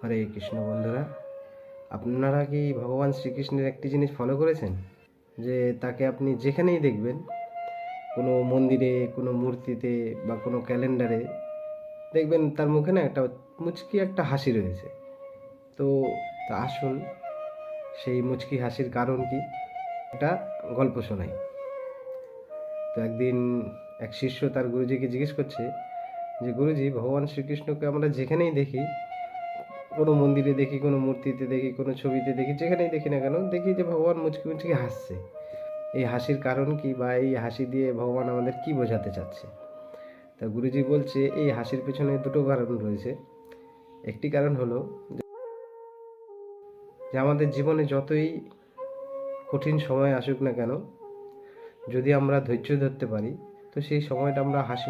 হরে কৃষ্ণ বন্ধুরা, আপনারা কি ভগবান শ্রীকৃষ্ণের একটি জিনিস ফলো করেছেন যে তাকে আপনি যেখানেই দেখবেন, কোনো মন্দিরে, কোনো মূর্তিতে বা কোনো ক্যালেন্ডারে দেখবেন তার মুখে না একটা মুচকি একটা হাসি রয়েছে। তো তা আসুন সেই মুচকি হাসির কারণ কি, একটা গল্প শোনাই। তো একদিন এক শিষ্য তার গুরুজিকে জিজ্ঞেস করছে যে গুরুজি, ভগবান শ্রীকৃষ্ণকে আমরা যেখানেই দেখি, কোনো মন্দিরে দেখি, কোনো মূর্তিতে দেখি, কোনো ছবিতে দেখি, যেখানেই দেখি না কেন দেখি যে ভগবান মুচকি মুচকি হাসছে। এই হাসির কারণ কি, বা এই হাসি দিয়ে ভগবান আমাদের কি বোঝাতে চাচ্ছে? তা গুরুজি বলছে এই হাসির পেছনে দুটো কারণ রয়েছে। একটি কারণ হলো যে আমাদের জীবনে যতই কঠিন সময় আসুক না কেন, যদি আমরা ধৈর্য ধরতে পারি তো সেই সময়টা আমরা হাসি,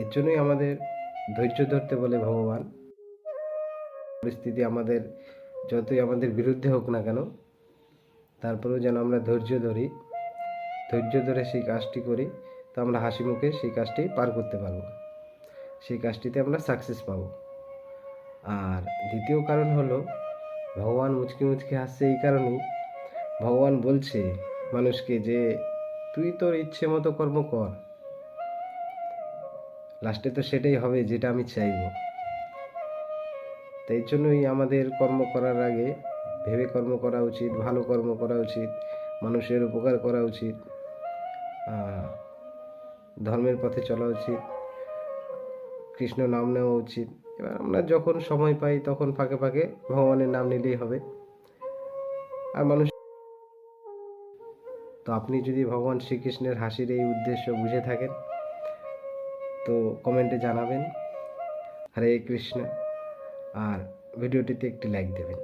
এর জন্যই আমাদের ধৈর্য ধরতে বলে ভগবান। পরিস্থিতি আমাদের যতই আমাদের বিরুদ্ধে হোক না কেন, তারপরেও যেন আমরা ধৈর্য ধরি, ধৈর্য ধরে সেই কাজটি করি, তো আমরা হাসি মুখে সেই কাজটি পার করতে পারবো, সেই কাজটিতে আমরা সাকসেস পাবো। আর দ্বিতীয় কারণ হলো, ভগবান মুচকি মুচকি হাসছে এই কারণেই, ভগবান বলছে মানুষকে যে তুই তোর ইচ্ছে মতো কর্ম কর, লাস্টে তো সেটাই হবে যেটা আমি চাইবো। তাই জন্যই আমাদের কর্ম করার আগে ভেবে কর্ম করা উচিত, ভালো কর্ম করা উচিত, মানুষের উপকার করা উচিত, ধর্মের পথে চলা উচিত, কৃষ্ণ নাম নেওয়া উচিত। এবার আমরা যখন সময় পাই তখন ফাঁকে ফাঁকে ভগবানের নাম নিলেই হবে। আর মানুষ, তো আপনি যদি ভগবান শ্রীকৃষ্ণের হাসির এই উদ্দেশ্য বুঝে থাকেন তো কমেন্টে জানাবেন। হরে কৃষ্ণ। আর ভিডিওটিতে একটি লাইক দেবেন।